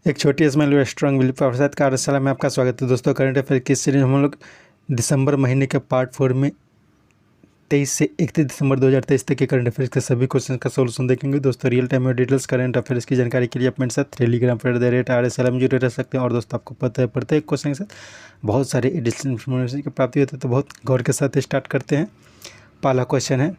एक छोटी small strong will प्रसाद कार्यशाला में आपका स्वागत है। दोस्तों, करंट अफेयर की सीरीज हम लोग दिसंबर महीने के पार्ट 4 में 23 से 31 दिसंबर 2023 तक के करंट अफेयर्स के सभी क्वेश्चन का सोल्यूशन देखेंगे। दोस्तों, रियल टाइम और डिटेल्स करंट अफेयर्स की जानकारी के लिए आप मेरे साथ टेलीग्राम पर @RSLM में जुड़े रह सकते हैं। और दोस्तों, आपको पता है प्रत्येक क्वेश्चन के साथ बहुत सारे एडिशनल इन्फॉर्मेशन की प्राप्ति होती है, तो बहुत गौर के साथ स्टार्ट करते हैं। पहला क्वेश्चन है,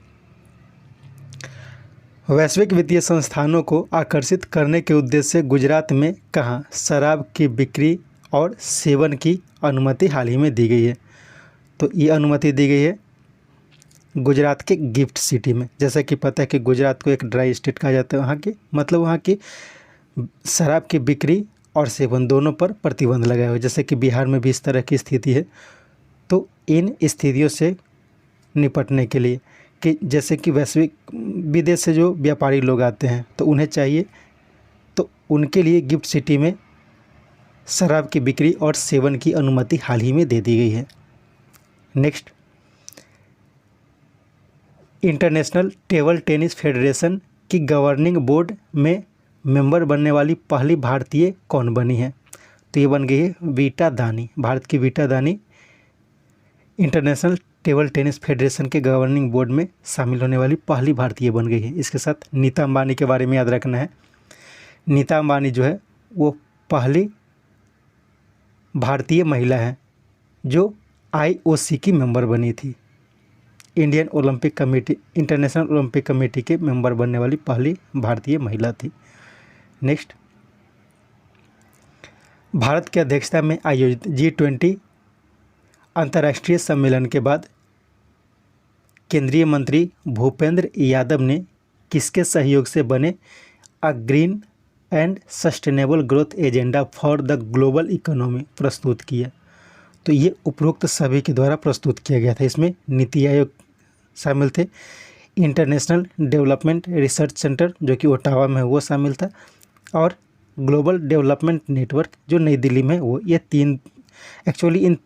वैश्विक वित्तीय संस्थानों को आकर्षित करने के उद्देश्य से गुजरात में कहाँ शराब की बिक्री और सेवन की अनुमति हाल ही में दी गई है? तो ये अनुमति दी गई है गुजरात के गिफ्ट सिटी में। जैसा कि पता है कि गुजरात को एक ड्राई स्टेट कहा जाता है, वहाँ की मतलब वहाँ की शराब की बिक्री और सेवन दोनों पर प्रतिबंध लगाया हुआ है। जैसे कि बिहार में भी इस तरह की स्थिति है। तो इन स्थितियों से निपटने के लिए कि जैसे कि वैश्विक विदेश से जो व्यापारी लोग आते हैं तो उन्हें चाहिए, तो उनके लिए गिफ्ट सिटी में शराब की बिक्री और सेवन की अनुमति हाल ही में दे दी गई है। Next, international table tennis federation की गवर्निंग बोर्ड में मेंबर बनने वाली पहली भारतीय कौन बनी है? तो ये बन गई है वीटा दानी। भारत की वीटा दानी इंटरनेशनल टेबल टेनिस फेडरेशन के गवर्निंग बोर्ड में शामिल होने वाली पहली भारतीय बन गई है। इसके साथ नीता अंबानी के बारे में याद रखना है। नीता अंबानी जो है वो पहली भारतीय महिला है जो IOC की मेंबर बनी थी। Indian Olympic committee, international Olympic committee के मेंबर बनने वाली पहली भारतीय महिला थी। नेक्स्ट, भारत की अध्यक्षता में आयोजित G20 अंतर्राष्ट्रीय सम्मेलन के बाद केंद्रीय मंत्री भूपेंद्र यादव ने किसके सहयोग से बने a green and sustainable growth agenda for the global economy प्रस्तुत किया? तो ये उपरोक्त सभी के द्वारा प्रस्तुत किया गया था। इसमें नीति आयोग शामिल थे, इंटरनेशनल डेवलपमेंट रिसर्च सेंटर जो कि ओटावा में है वो शामिल था, और ग्लोबल डेवलपमेंट नेटवर्क जो नई दिल्ली में, वो ये तीन एक्चुअली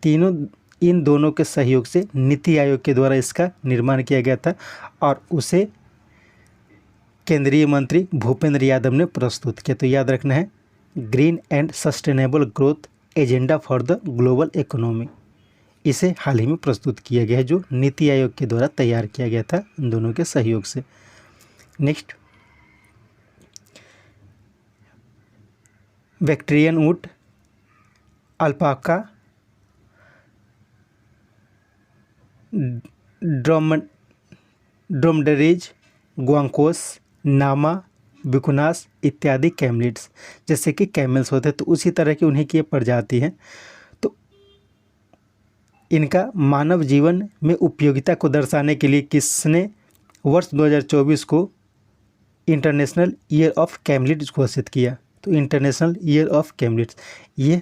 इन दोनों के सहयोग से नीति आयोग के द्वारा इसका निर्माण किया गया था और उसे केंद्रीय मंत्री भूपेंद्र यादव ने प्रस्तुत किया। तो याद रखना है green and sustainable growth agenda for the global economy, इसे हाल ही में प्रस्तुत किया गया है जो नीति आयोग के द्वारा तैयार किया गया था इन दोनों के सहयोग से। नेक्स्ट, बैक्ट्रियन ऊँट, अल्पाका, ड्रोमडरीज, ग्वांकोस, नामा, बिकुनास इत्यादि कैमलिड्स, जैसे कि कैमल्स होते हैं तो उसी तरह की उन्हीं की ये प्रजाति है। तो इनका मानव जीवन में उपयोगिता को दर्शाने के लिए किसने वर्ष 2024 को इंटरनेशनल ईयर ऑफ कैमलिड्स घोषित किया? तो इंटरनेशनल ईयर ऑफ कैमलिड्स ये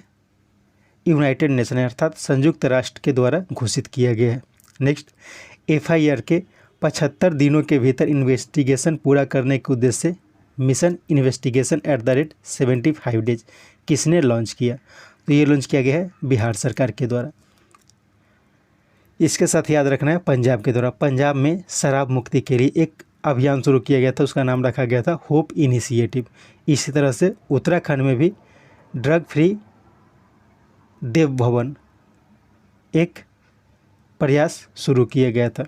यूनाइटेड नेशन अर्थात संयुक्त राष्ट्र के द्वारा घोषित किया गया है। नेक्स्ट, FIR के 75 दिनों के भीतर इन्वेस्टिगेशन पूरा करने के उद्देश्य से मिशन इन्वेस्टिगेशन @75 डेज किसने लॉन्च किया? तो ये लॉन्च किया गया है बिहार सरकार के द्वारा। इसके साथ याद रखना है पंजाब के द्वारा, पंजाब में शराब मुक्ति के लिए एक अभियान शुरू किया गया था, उसका नाम रखा गया था होप इनिशिएटिव। इसी तरह से उत्तराखंड में भी ड्रग फ्री देव भवन एक प्रयास शुरू किया गया था।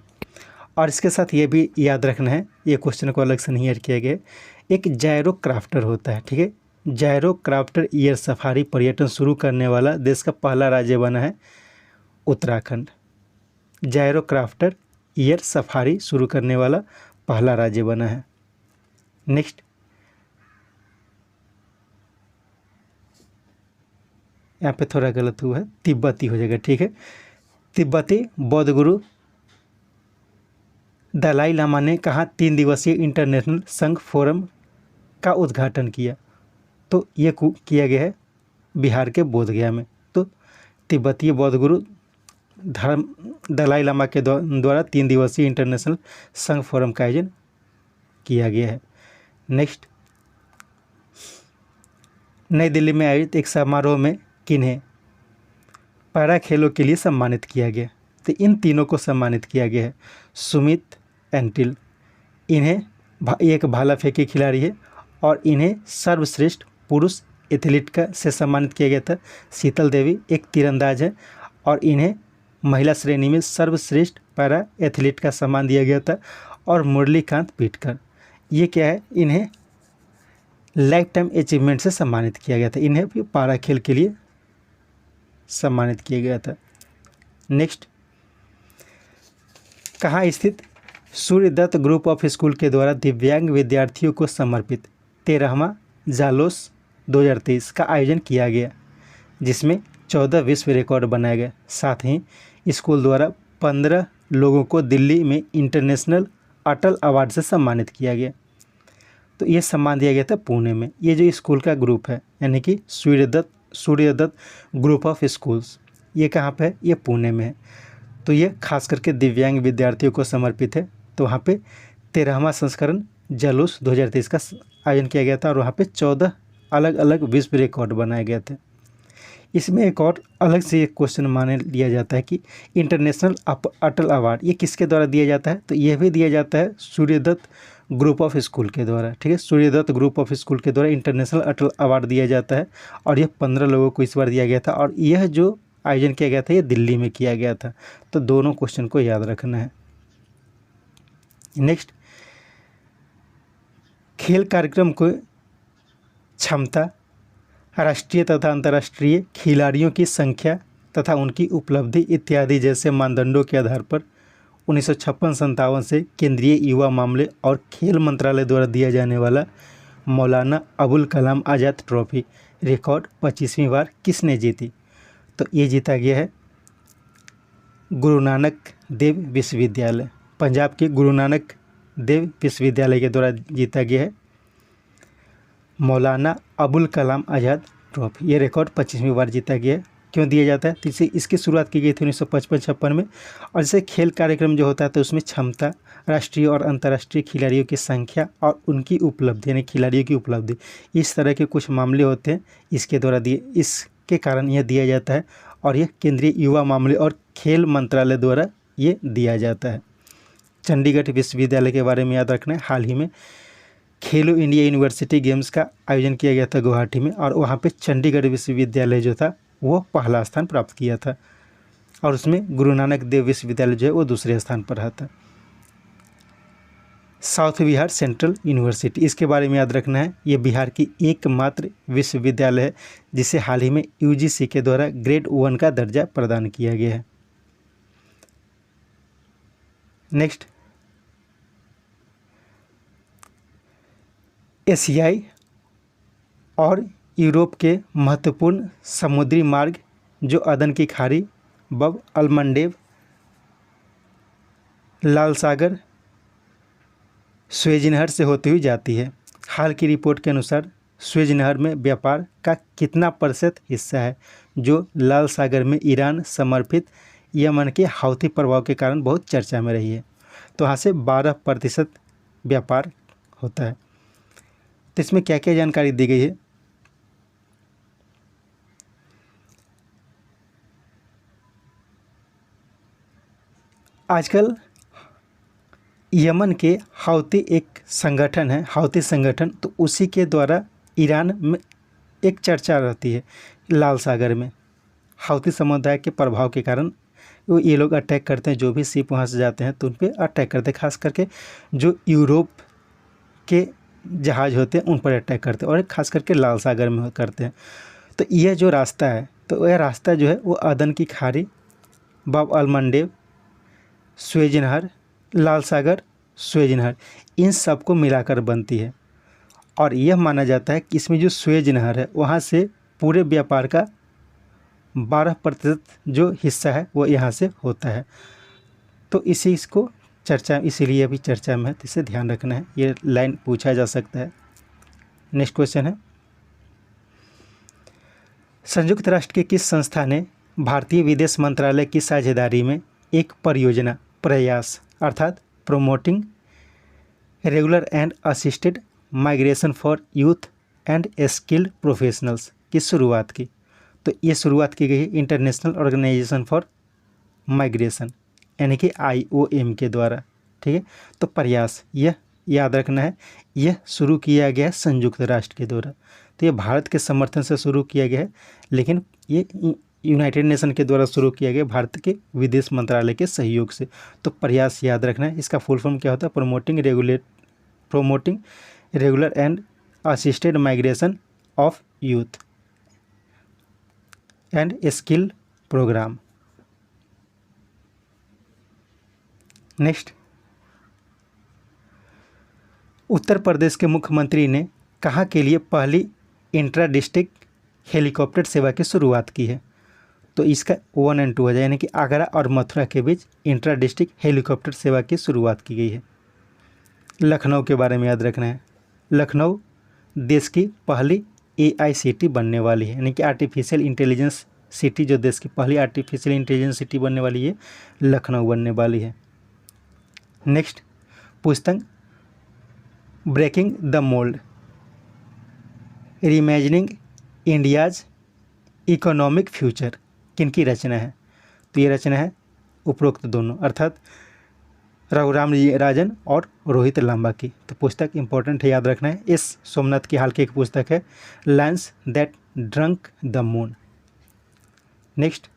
और इसके साथ ये भी याद रखना है, ये क्वेश्चन को अलग से नहीं ऐड किया गया है, एक जायरो क्राफ्टर होता है, ठीक है। जायरो क्राफ्टर ईयर सफारी पर्यटन शुरू करने वाला देश का पहला राज्य बना है उत्तराखंड। जायरो क्राफ्टर ईयर सफारी शुरू करने वाला पहला राज्य बना है। नेक्स्ट, यहाँ पे थोड़ा गलत हुआ है, तिब्बती हो जाएगा, ठीक है। तिब्बती बौद्ध गुरु दलाई लामा ने कहाँ 3 दिवसीय इंटरनेशनल संघ फोरम का उद्घाटन किया? तो ये किया गया है बिहार के बोधगया में। तो तिब्बतीय बौद्ध गुरु दलाई लामा के द्वारा 3 दिवसीय इंटरनेशनल संघ फोरम का आयोजन किया गया है। नेक्स्ट, नई दिल्ली में आयोजित एक समारोह में किन्हें पैरा खेलों के लिए सम्मानित किया गया? तो इन तीनों को सम्मानित किया गया है। सुमित एंटिल, इन्हें एक भाला फेंकी खिलाड़ी है और इन्हें सर्वश्रेष्ठ पुरुष एथलीट का से सम्मानित किया गया था। शीतल देवी एक तीरंदाज है और इन्हें महिला श्रेणी में सर्वश्रेष्ठ पैरा एथलीट का सम्मान दिया गया था। और मुरलीकांत पिटकर, ये क्या है, इन्हें लाइफ टाइम अचीवमेंट से सम्मानित किया गया था। इन्हें भी पारा खेल के लिए सम्मानित किया गया था। नेक्स्ट, कहाँ स्थित सूर्यदत्त ग्रुप ऑफ स्कूल के द्वारा दिव्यांग विद्यार्थियों को समर्पित 13वां जालोस 2023 का आयोजन किया गया, जिसमें 14 विश्व रिकॉर्ड बनाए गए। साथ ही स्कूल द्वारा 15 लोगों को दिल्ली में इंटरनेशनल अटल अवार्ड से सम्मानित किया गया। तो ये सम्मान दिया गया था पुणे में। ये जो स्कूल का ग्रुप है यानी कि सूर्यदत्त ग्रुप ऑफ स्कूल्स, ये कहाँ पे है, ये पुणे में है। तो ये खास करके दिव्यांग विद्यार्थियों को समर्पित है। तो वहाँ पे 13वां संस्करण जालोस 2023 का आयोजन किया गया था और वहाँ पे 14 अलग अलग विश्व रिकॉर्ड बनाए गए थे। इसमें एक और अलग से एक क्वेश्चन मान लिया जाता है कि इंटरनेशनल अटल अवार्ड ये किसके द्वारा दिया जाता है, तो यह भी दिया जाता है सूर्यदत्त ग्रुप ऑफ स्कूल के द्वारा। ठीक है, सूर्यदत्त ग्रुप ऑफ स्कूल के द्वारा इंटरनेशनल अटल अवार्ड दिया जाता है और यह 15 लोगों को इस बार दिया गया था और यह जो आयोजन किया गया था ये दिल्ली में किया गया था। तो दोनों क्वेश्चन को याद रखना है। नेक्स्ट, खेल कार्यक्रम को क्षमता, राष्ट्रीय तथा अंतर्राष्ट्रीय खिलाड़ियों की संख्या तथा उनकी उपलब्धि इत्यादि जैसे मानदंडों के आधार पर 1956-57 से केंद्रीय युवा मामले और खेल मंत्रालय द्वारा दिया जाने वाला मौलाना अबुल कलाम आज़ाद ट्रॉफी रिकॉर्ड 25वीं बार किसने जीती, तो ये जीता गया है गुरु नानक देव विश्वविद्यालय, पंजाब के गुरु नानक देव विश्वविद्यालय के द्वारा जीता गया है मौलाना अबुल कलाम आज़ाद ट्रॉफी। ये रिकॉर्ड 25वीं बार जीता गया है। क्यों दिया जाता है, तो इसकी शुरुआत की गई थी 1955-56 में। और जैसे खेल कार्यक्रम जो होता है तो उसमें क्षमता, राष्ट्रीय और अंतर्राष्ट्रीय खिलाड़ियों की संख्या और उनकी उपलब्धि यानी खिलाड़ियों की उपलब्धि, इस तरह के कुछ मामले होते हैं, इसके द्वारा इसके कारण यह दिया जाता है और यह केंद्रीय युवा मामले और खेल मंत्रालय द्वारा ये दिया जाता है। चंडीगढ़ विश्वविद्यालय के बारे में याद रखना है, हाल ही में खेलो इंडिया यूनिवर्सिटी गेम्स का आयोजन किया गया था गुवाहाटी में और वहाँ पे चंडीगढ़ विश्वविद्यालय जो था वो पहला स्थान प्राप्त किया था और उसमें गुरु नानक देव विश्वविद्यालय जो है वो दूसरे स्थान पर रहा था। साउथ बिहार सेंट्रल यूनिवर्सिटी, इसके बारे में याद रखना है, ये बिहार की एकमात्र विश्वविद्यालय है जिसे हाल ही में यूजीसी के द्वारा ग्रेड 1 का दर्जा प्रदान किया गया है। नेक्स्ट, एशियाई और यूरोप के महत्वपूर्ण समुद्री मार्ग जो अदन की खाड़ी, बब अलमंडेब, लाल सागर, स्वेज नहर से होती हुई जाती है। हाल की रिपोर्ट के अनुसार स्वेज नहर में व्यापार का कितना % हिस्सा है जो लाल सागर में ईरान समर्थित यमन के हौथी प्रभाव के कारण बहुत चर्चा में रही है। तो यहाँ से 12% व्यापार होता है। तो इसमें क्या क्या जानकारी दी गई है, आजकल यमन के हौती एक संगठन है, हौती संगठन, तो उसी के द्वारा ईरान में एक चर्चा रहती है लाल सागर में हौती समुदाय के प्रभाव के कारण वो ये लोग अटैक करते हैं, जो भी शिप वहाँ से जाते हैं तो उन पर अटैक करते हैं, खास करके जो यूरोप के जहाज़ होते हैं उन पर अटैक करते हैं और ख़ास करके लाल सागर में करते हैं। तो यह जो रास्ता है, तो यह रास्ता जो है वो अदन की खाड़ी, बाब अलमंडेब, स्वेज नहर, लाल सागर, स्वेज नहर, इन सब को मिलाकर बनती है। और यह माना जाता है कि इसमें जो स्वेज नहर है वहाँ से पूरे व्यापार का 12% जो हिस्सा है वो यहाँ से होता है। तो इसको चर्चा, इसीलिए अभी चर्चा में है, तो इसे ध्यान रखना है, ये लाइन पूछा जा सकता है। नेक्स्ट क्वेश्चन है, संयुक्त राष्ट्र की किस संस्था ने भारतीय विदेश मंत्रालय की साझेदारी में एक परियोजना प्रयास अर्थात promoting regular and assisted migration for youth and skilled professionals की शुरुआत की, तो ये शुरुआत की गई है इंटरनेशनल ऑर्गेनाइजेशन फॉर माइग्रेशन यानी कि IOM के द्वारा। ठीक है, तो प्रयास यह याद रखना है, यह शुरू किया गया है संयुक्त राष्ट्र के द्वारा। तो ये भारत के समर्थन से शुरू किया गया है, लेकिन ये यूनाइटेड नेशन के द्वारा शुरू किया गया, भारत के विदेश मंत्रालय के सहयोग से। तो प्रयास याद रखना है। इसका फुल फॉर्म क्या होता है? Promoting regular and assisted migration of youth and skill program. Next, Uttar Pradesh के मुख्यमंत्री ने कहाँ के लिए पहली इंट्रा डिस्ट्रिक्ट हेलीकॉप्टर सेवा की शुरुआत की है? तो इसका 1 और 2 हो जाए, यानी कि आगरा और मथुरा के बीच इंट्रा डिस्ट्रिक्ट हेलीकॉप्टर सेवा की शुरुआत की गई है। लखनऊ के बारे में याद रखना है। लखनऊ देश की पहली AICT बनने वाली है, यानी कि आर्टिफिशियल इंटेलिजेंस सिटी, जो देश की पहली आर्टिफिशियल इंटेलिजेंस सिटी बनने वाली है, लखनऊ बनने वाली है। नेक्स्ट, पुस्तक breaking the mould reimagining India's economic future किनकी रचना है? तो ये रचना है उपरोक्त दोनों, अर्थात रघुराम राजन और रोहित लांबा की। तो पुस्तक इंपॉर्टेंट है, याद रखना है। एस सोमनाथ की हाल की एक पुस्तक है, lions that drunk the moon. Next,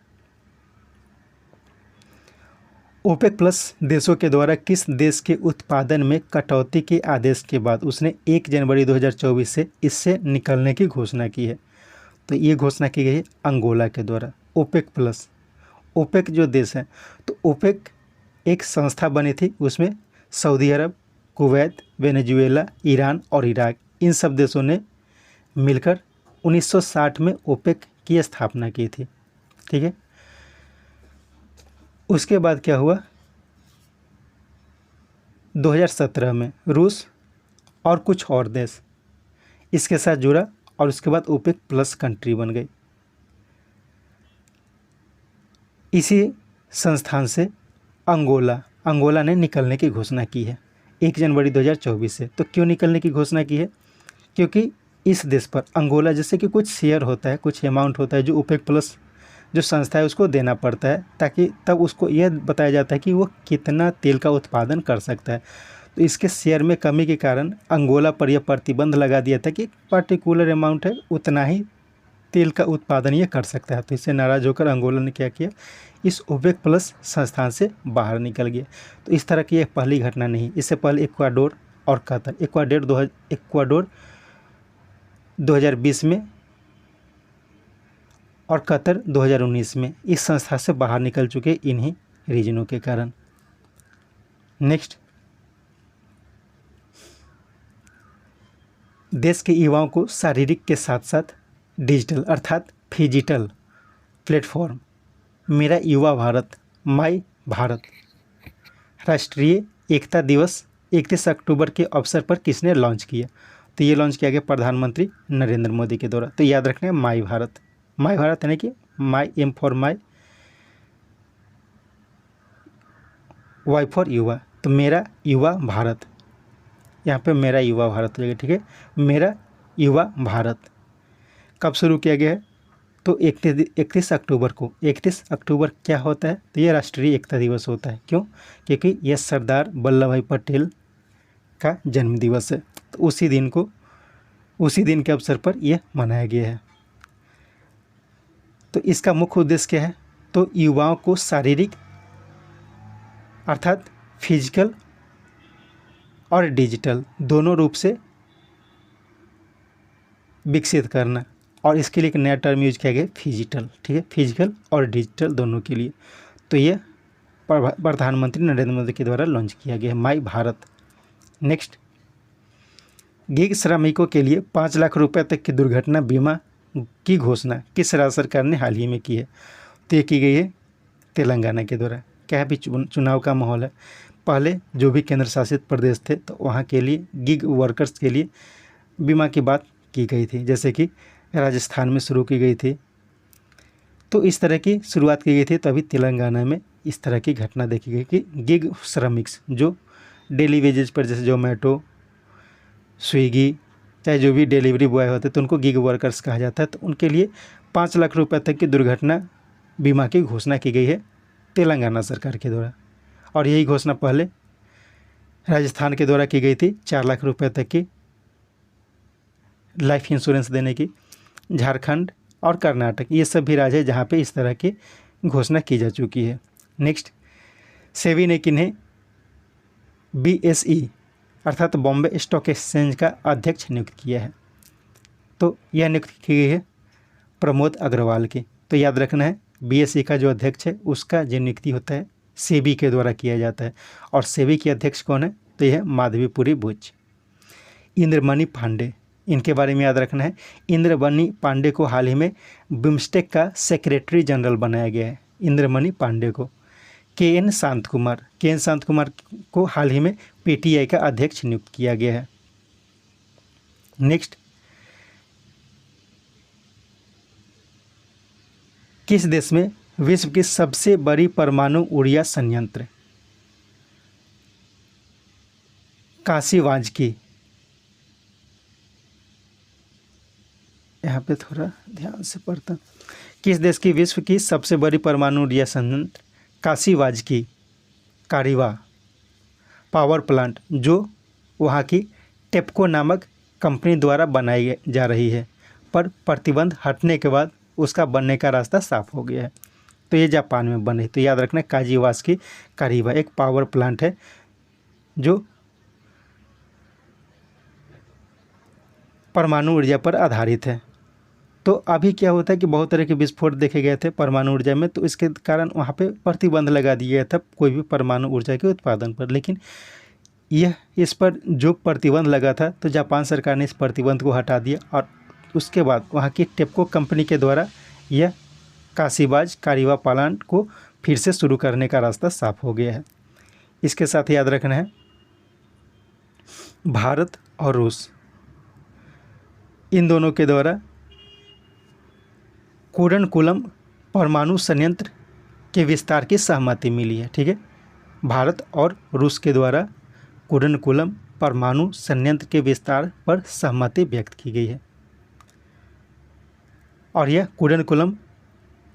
OPEC plus देशों के द्वारा किस देश के उत्पादन में कटौती के आदेश के बाद उसने 1 जनवरी 2024 से इससे निकलने की घोषणा की है? तो ये घोषणा की गई है अंगोला के द्वारा। ओपेक प्लस, ओपेक जो देश है, तो ओपेक एक संस्था बनी थी, उसमें सऊदी अरब, कुवैत, वेनेजुएला, ईरान और इराक, इन सब देशों ने मिलकर 1960 में ओपेक की स्थापना की थी। ठीक है, उसके बाद क्या हुआ? 2017 में रूस और कुछ और देश इसके साथ जुड़ा और उसके बाद ओपेक प्लस कंट्री बन गई। इसी संस्थान से अंगोला ने निकलने की घोषणा की है 1 जनवरी 2024 से। तो क्यों निकलने की घोषणा की है? क्योंकि इस देश पर अंगोला जैसे कि कुछ शेयर होता है, कुछ अमाउंट होता है जो ओपेक प्लस जो संस्था है उसको देना पड़ता है, ताकि तब उसको यह बताया जाता है कि वो कितना तेल का उत्पादन कर सकता है। तो इसके शेयर में कमी के कारण अंगोला पर यह प्रतिबंध लगा दिया था कि पर्टिकुलर अमाउंट है, उतना ही तेल का उत्पादन ये कर सकता है। तो इससे नाराज़ होकर अंगोला ने क्या किया? इस ओपेक प्लस संस्थान से बाहर निकल गया। तो इस तरह की यह पहली घटना नहीं, इससे पहले इक्वाडोर और कतर, इक्वाडोर 2020 में और कतर 2019 में इस संस्था से बाहर निकल चुके इन्हीं रीजनों के कारण। नेक्स्ट, देश के युवाओं को शारीरिक के साथ साथ डिजिटल अर्थात फिजिटल प्लेटफॉर्म मेरा युवा भारत माई भारत राष्ट्रीय एकता दिवस 31 अक्टूबर के अवसर पर किसने लॉन्च किया? तो ये लॉन्च किया गया प्रधानमंत्री नरेंद्र मोदी के द्वारा। तो याद रखना है माई भारत यानी कि my M for my, Y for युवा। तो मेरा युवा भारत, यहाँ पे मेरा युवा भारत हो जाएगा। ठीक है, मेरा युवा भारत कब शुरू किया गया है? तो 31 अक्टूबर को। 31 अक्टूबर क्या होता है? तो ये राष्ट्रीय एकता दिवस होता है। क्यों? क्योंकि यह सरदार वल्लभ भाई पटेल का जन्म दिवस है। तो उसी दिन के अवसर पर यह मनाया गया है। तो इसका मुख्य उद्देश्य क्या है? तो युवाओं को शारीरिक अर्थात फिजिकल और डिजिटल दोनों रूप से विकसित करना, और इसके लिए एक नया टर्म यूज किया गया फिजिटल। ठीक है, फिजिकल और डिजिटल दोनों के लिए। तो ये प्रधानमंत्री नरेंद्र मोदी के द्वारा लॉन्च किया गया है माई भारत। नेक्स्ट, गिग श्रमिकों के लिए 5 लाख रुपए तक की दुर्घटना बीमा की घोषणा किस राज्य सरकार ने हाल ही में की है? तो ये की गई है तेलंगाना के द्वारा। क्या है? भी चुनाव का माहौल है। पहले जो भी केंद्र शासित प्रदेश थे तो वहाँ के लिए गिग वर्कर्स के लिए बीमा की बात की गई थी, जैसे कि राजस्थान में शुरू की गई थी। तो इस तरह की शुरुआत की गई थी। तो अभी तेलंगाना में इस तरह की घटना देखी गई कि गिग श्रमिक्स जो डेली वेजेज पर, जैसे जोमेटो, स्विगी, चाहे जो भी डिलीवरी बॉय होते तो उनको गिग वर्कर्स कहा जाता है। तो उनके लिए 5 लाख रुपए तक की दुर्घटना बीमा की घोषणा की गई है तेलंगाना सरकार के द्वारा। और यही घोषणा पहले राजस्थान के द्वारा की गई थी 4 लाख रुपए तक की लाइफ इंश्योरेंस देने की। झारखंड और कर्नाटक ये सब भी राज्य है जहाँ पे इस तरह की घोषणा की जा चुकी है। नेक्स्ट, सेबी ने किन्हें BSE अर्थात बॉम्बे स्टॉक एक्सचेंज का अध्यक्ष नियुक्त किया है? तो यह नियुक्ति की गई है प्रमोद अग्रवाल की। तो याद रखना है BSE का जो अध्यक्ष है उसका जो नियुक्ति होता है सेबी के द्वारा किया जाता है। और सेबी के अध्यक्ष कौन है? तो यह है माधवीपुरी बुच। इंद्रमणि पांडे, इनके बारे में याद रखना है। इंद्रमणि पांडे को हाल ही में बिम्स्टेक का सेक्रेटरी जनरल बनाया गया है, इंद्रमणि पांडे को। KN शांत कुमार को हाल ही में PTI का अध्यक्ष नियुक्त किया गया है। नेक्स्ट, किस देश में विश्व की सबसे बड़ी परमाणु ऊर्जा संयंत्र काशीवांज की, यहाँ पे थोड़ा ध्यान से पढ़ता, किस देश की विश्व की सबसे बड़ी परमाणु ऊर्जा संयंत्र काशीवांज की कारीवा पावर प्लांट जो वहाँ की टेप्को नामक कंपनी द्वारा बनाई जा रही है, पर प्रतिबंध हटने के बाद उसका बनने का रास्ता साफ हो गया है। तो ये जापान में बन रही। तो याद रखना काजीवास्की कारीवा एक पावर प्लांट है जो परमाणु ऊर्जा पर आधारित है। तो अभी क्या होता है कि बहुत तरह के विस्फोट देखे गए थे परमाणु ऊर्जा में, तो इसके कारण वहाँ पे प्रतिबंध लगा दिया गया था कोई भी परमाणु ऊर्जा के उत्पादन पर। लेकिन यह इस पर जो प्रतिबंध लगा था तो जापान सरकार ने इस प्रतिबंध को हटा दिया और उसके बाद वहाँ की टेप्को कंपनी के द्वारा यह काशीवांज कारीवा प्लांट को फिर से शुरू करने का रास्ता साफ हो गया है। इसके साथ याद रखना है भारत और रूस इन दोनों के द्वारा कुडनकुलम परमाणु संयंत्र के विस्तार की सहमति मिली है। ठीक है, भारत और रूस के द्वारा कुडनकुलम परमाणु संयंत्र के विस्तार पर सहमति व्यक्त की गई है और यह कुडनकुलम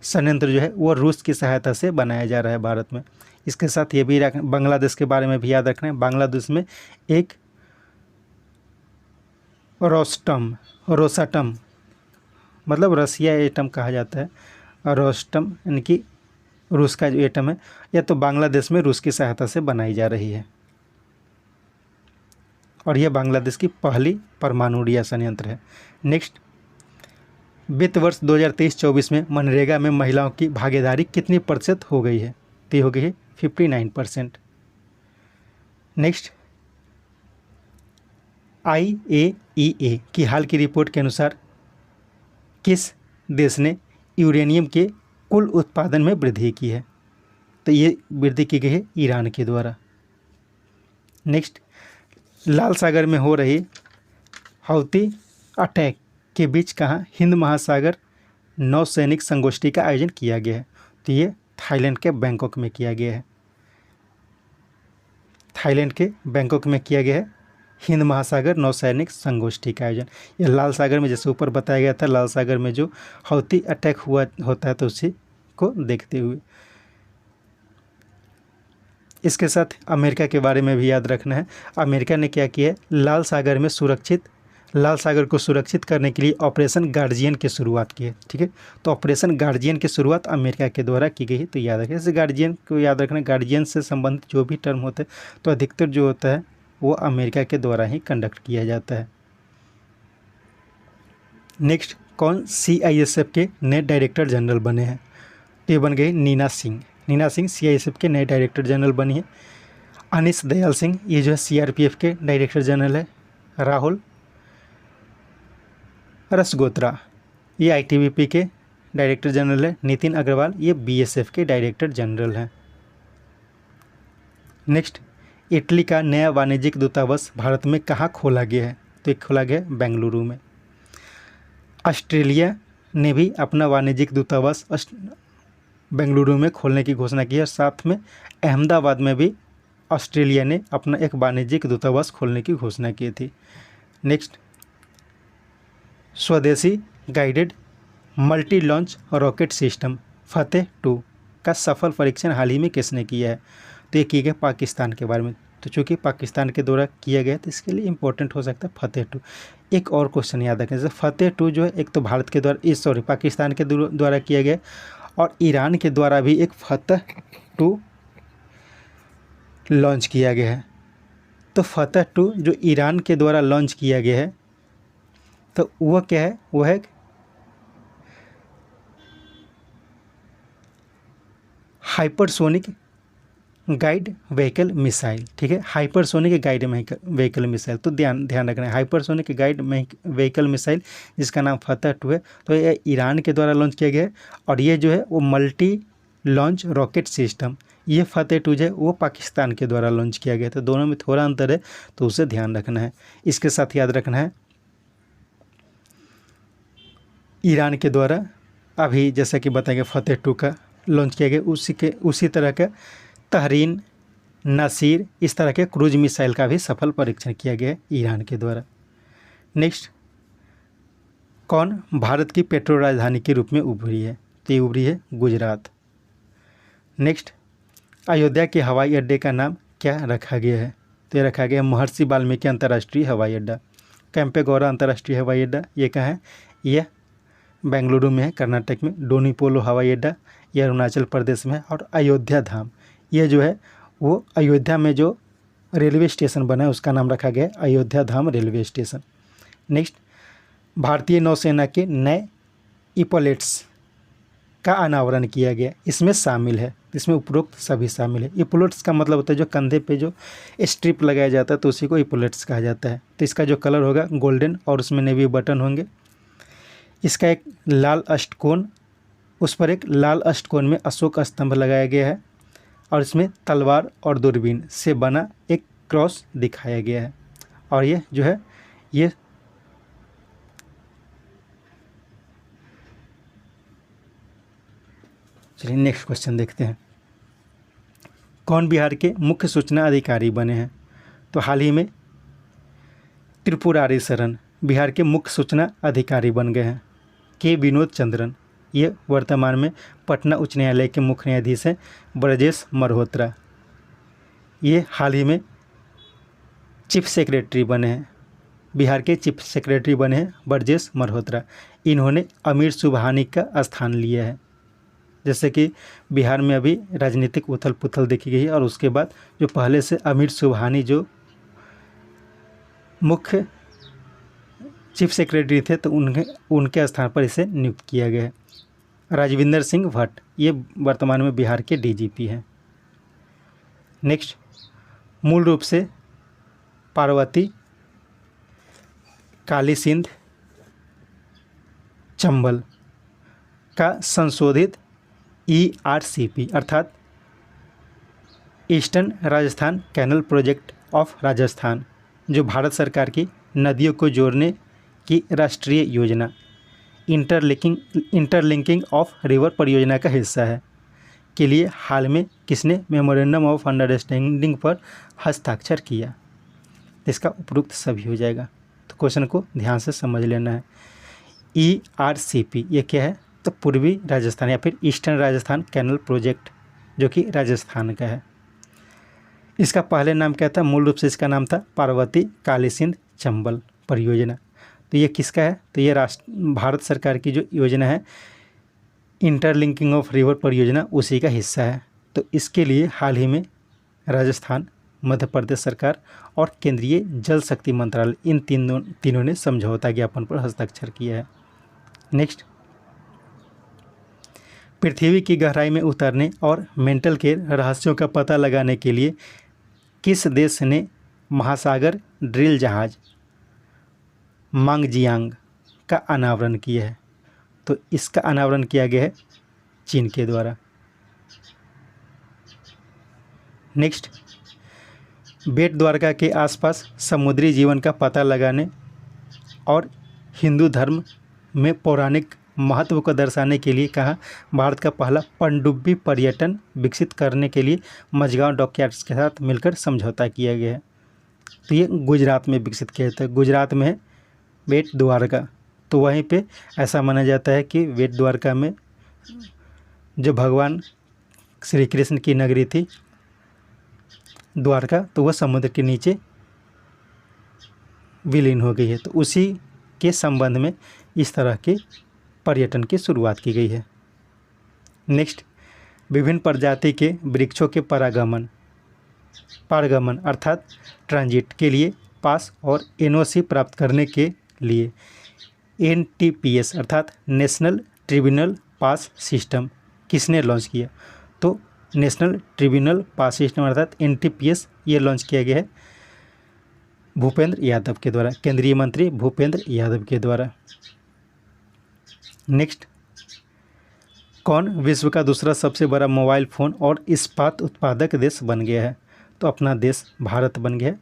संयंत्र जो है वो रूस की सहायता से बनाया जा रहा है भारत में। इसके साथ ये भी बांग्लादेश के बारे में भी याद रखना है। बांग्लादेश में एक रोसाटम मतलब रसिया एटम कहा जाता है, रोस्टम यानी कि रूस का जो एटम है यह तो बांग्लादेश में रूस की सहायता से बनाई जा रही है और यह बांग्लादेश की पहली परमाणु ऊर्जा संयंत्र है। नेक्स्ट, वित्त वर्ष 2023-24 में मनरेगा में महिलाओं की भागीदारी कितनी प्रतिशत हो गई है? तो ये हो गई है 59%। नेक्स्ट, IAEA की हाल की रिपोर्ट के अनुसार किस देश ने यूरेनियम के कुल उत्पादन में वृद्धि की है? तो ये वृद्धि की गई है ईरान के द्वारा। नेक्स्ट, लाल सागर में हो रही हौती अटैक के बीच कहाँ हिंद महासागर नौसैनिक संगोष्ठी का आयोजन किया गया है? तो ये थाईलैंड के बैंकॉक में किया गया है। थाईलैंड के बैंकॉक में किया गया है हिंद महासागर नौसैनिक संगोष्ठी का आयोजन। यह लाल सागर में जैसे ऊपर बताया गया था, लाल सागर में जो हौती अटैक हुआ होता है तो उसी को देखते हुए। इसके साथ अमेरिका के बारे में भी याद रखना है। अमेरिका ने क्या किया है, लाल सागर को सुरक्षित करने के लिए ऑपरेशन गार्जियन की शुरुआत की है। ठीक है, तो ऑपरेशन गार्जियन की शुरुआत अमेरिका के द्वारा की गई है। तो याद रखें, जैसे गार्जियन को याद रखना, गार्जियन से संबंधित जो भी टर्म होते हैं तो अधिकतर जो होता है वो अमेरिका के द्वारा ही कंडक्ट किया जाता है। नेक्स्ट, कौन CISF के नए डायरेक्टर जनरल बने हैं? तो ये बन गए नीना सिंह CISF के नए डायरेक्टर जनरल बनी है। अनिश दयाल सिंह ये जो है CRPF के डायरेक्टर जनरल है। राहुल रसगोत्रा ये ITBP के डायरेक्टर जनरल है। नितिन अग्रवाल ये BSF के डायरेक्टर जनरल हैं। नेक्स्ट, इटली का नया वाणिज्यिक दूतावास भारत में कहाँ खोला गया है? तो एक खोला गया बेंगलुरु में। ऑस्ट्रेलिया ने भी अपना वाणिज्यिक दूतावास बेंगलुरु में खोलने की घोषणा की है। साथ में अहमदाबाद में भी ऑस्ट्रेलिया ने अपना एक वाणिज्यिक दूतावास खोलने की घोषणा की थी। नेक्स्ट, स्वदेशी guided multi launch rocket system Fateh 2 का सफल परीक्षण हाल ही में किसने किया है? तो ये किया गया पाकिस्तान के बारे में। तो चूँकि पाकिस्तान के द्वारा किया गया तो इसके लिए इम्पोर्टेंट हो सकता है फतेह टू। एक और क्वेश्चन याद रखें, जैसे फतेह टू जो है एक तो भारत के द्वारा पाकिस्तान के द्वारा किया गया और ईरान के द्वारा भी एक फतेह टू लॉन्च किया गया है। तो फतेह टू जो ईरान के द्वारा लॉन्च किया गया है तो वह क्या है, वह है हाइपरसोनिक गाइड व्हीकल मिसाइल। ठीक है, हाइपरसोनिक गाइड व्हीकल मिसाइल। तो ध्यान रखना है, हाइपरसोनिक गाइड व्हीकल मिसाइल जिसका नाम फतेह टू है, तो ये ईरान के द्वारा लॉन्च किया गया है। और ये जो है वो मल्टी लॉन्च रॉकेट सिस्टम, ये फतेह टू जो है वो पाकिस्तान के द्वारा लॉन्च किया गया। तो दोनों में थोड़ा अंतर है, तो उसे ध्यान रखना है। इसके साथ याद रखना है ईरान के द्वारा अभी जैसा कि बताएंगे फतेह टू का लॉन्च किया गया, उसी तरह का तहरीन, नासिर, इस तरह के क्रूज मिसाइल का भी सफल परीक्षण किया गया है ईरान के द्वारा। नेक्स्ट, कौन भारत की पेट्रो राजधानी के रूप में उभरी है? तो ये उभरी है गुजरात। नेक्स्ट, अयोध्या के हवाई अड्डे का नाम क्या रखा गया है? तो ये रखा गया महर्षि वाल्मीकि अंतर्राष्ट्रीय हवाई अड्डा। कैंपेगौड़ा अंतर्राष्ट्रीय हवाई अड्डा ये कहाँ है? यह बेंगलुरु में है, कर्नाटक में। डोनीपोलो हवाई अड्डा यह अरुणाचल प्रदेश में है। और अयोध्या धाम ये जो है वो अयोध्या में जो रेलवे स्टेशन बना है उसका नाम रखा गया है अयोध्या धाम रेलवे स्टेशन। नेक्स्ट, भारतीय नौसेना के नए इपोलेट्स का अनावरण किया गया, इसमें शामिल है, इसमें उपरोक्त सभी शामिल है। इपोलेट्स का मतलब होता है जो कंधे पे जो स्ट्रिप लगाया जाता है तो उसी को इपोलेट्स कहा जाता है। तो इसका जो कलर होगा गोल्डन और उसमें नेवी बटन होंगे। इसका एक लाल अष्टकोण, उस पर एक लाल अष्टकोण में अशोक स्तंभ लगाया गया है और इसमें तलवार और दूरबीन से बना एक क्रॉस दिखाया गया है। और ये जो है ये चलिए नेक्स्ट क्वेश्चन देखते हैं। कौन बिहार के मुख्य सूचना अधिकारी बने हैं? तो हाल ही में त्रिपुरारी शरण बिहार के मुख्य सूचना अधिकारी बन गए हैं। के विनोद चंद्रन ये वर्तमान में पटना उच्च न्यायालय के मुख्य न्यायाधीश हैं। ब्रजेश मल्होत्रा ये हाल ही में चीफ सेक्रेटरी बने हैं, बिहार के चीफ सेक्रेटरी बने हैं ब्रजेश मल्होत्रा। इन्होंने अमीर सुबहानी का स्थान लिया है। जैसे कि बिहार में अभी राजनीतिक उथल पुथल देखी गई है और उसके बाद जो पहले से अमीर सुबहानी जो मुख्य चीफ सेक्रेटरी थे तो उनके स्थान पर इसे नियुक्त किया गया है। राजविंदर सिंह भट्ट ये वर्तमान में बिहार के डीजीपी हैं। नेक्स्ट, मूल रूप से पार्वती काली सिंध चंबल का संशोधित ERCP अर्थात eastern Rajasthan canal project of Rajasthan जो भारत सरकार की नदियों को जोड़ने की राष्ट्रीय योजना इंटरलिंकिंग ऑफ रिवर परियोजना का हिस्सा है के लिए हाल में किसने मेमोरेंडम ऑफ अंडरस्टैंडिंग पर हस्ताक्षर किया? इसका उपरोक्त सभी हो जाएगा। तो क्वेश्चन को ध्यान से समझ लेना है। ERCP ये क्या है? तो पूर्वी राजस्थान या फिर ईस्टर्न राजस्थान कैनल प्रोजेक्ट जो कि राजस्थान का है। इसका पहले नाम क्या था? मूल रूप से इसका नाम था पार्वती काली सिंध चंबल परियोजना। तो ये किसका है? तो ये भारत सरकार की जो योजना है इंटरलिंकिंग ऑफ रिवर परियोजना उसी का हिस्सा है। तो इसके लिए हाल ही में राजस्थान, मध्य प्रदेश सरकार और केंद्रीय जल शक्ति मंत्रालय इन तीनों ने समझौता ज्ञापन पर हस्ताक्षर किया है। नेक्स्ट, पृथ्वी की गहराई में उतरने और मेंटल के रहस्यों का पता लगाने के लिए किस देश ने महासागर ड्रिल जहाज मांगजियांग का अनावरण किया है? तो इसका अनावरण किया गया है चीन के द्वारा। नेक्स्ट, बेट द्वारका के आसपास समुद्री जीवन का पता लगाने और हिंदू धर्म में पौराणिक महत्व को दर्शाने के लिए कहा भारत का पहला पनडुब्बी पर्यटन विकसित करने के लिए मझगांव डॉकयार्ड्स के साथ मिलकर समझौता किया गया है। तो ये गुजरात में विकसित किया था। गुजरात में है बेट द्वारका। तो वहीं पे ऐसा माना जाता है कि बेट द्वारका में जो भगवान श्री कृष्ण की नगरी थी द्वारका, तो वह समुद्र के नीचे विलीन हो गई है। तो उसी के संबंध में इस तरह के पर्यटन की शुरुआत की गई है। नेक्स्ट, विभिन्न प्रजाति के वृक्षों के पारगमन अर्थात ट्रांजिट के लिए पास और एनओसी प्राप्त करने के लिए एनटीपीएस अर्थात नेशनल ट्रिब्यूनल पास सिस्टम किसने लॉन्च किया? तो नेशनल ट्रिब्यूनल पास सिस्टम अर्थात एनटीपीएस ये लॉन्च किया गया है भूपेंद्र यादव के द्वारा, केंद्रीय मंत्री भूपेंद्र यादव के द्वारा। नेक्स्ट, कौन विश्व का दूसरा सबसे बड़ा मोबाइल फ़ोन और इस्पात उत्पादक देश बन गया है? तो अपना देश भारत बन गया है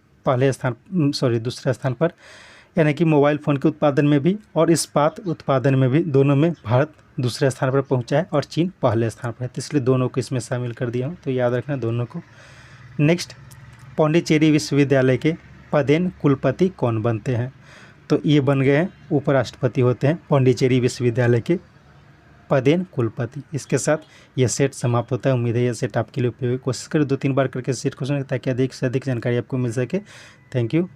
दूसरे स्थान पर, यानी कि मोबाइल फ़ोन के उत्पादन में भी और इस्पात उत्पादन में भी, दोनों में भारत दूसरे स्थान पर पहुंचा है और चीन पहले स्थान पर है। तो इसलिए दोनों को इसमें शामिल कर दिया हूँ, तो याद रखना दोनों को। नेक्स्ट, पौंडीचेरी विश्वविद्यालय के पदेन कुलपति कौन बनते हैं? तो ये बन गए हैं उपराष्ट्रपति होते हैं पौंडीचेरी विश्वविद्यालय के पदेन कुलपति। इसके साथ यह सेट समाप्त होता है। उम्मीद है यह सेट आपके लिए उपयोगी। कोशिश करें 2-3 बार करके सेट को सुनें ताकि अधिक से अधिक जानकारी आपको मिल सके। Thank you.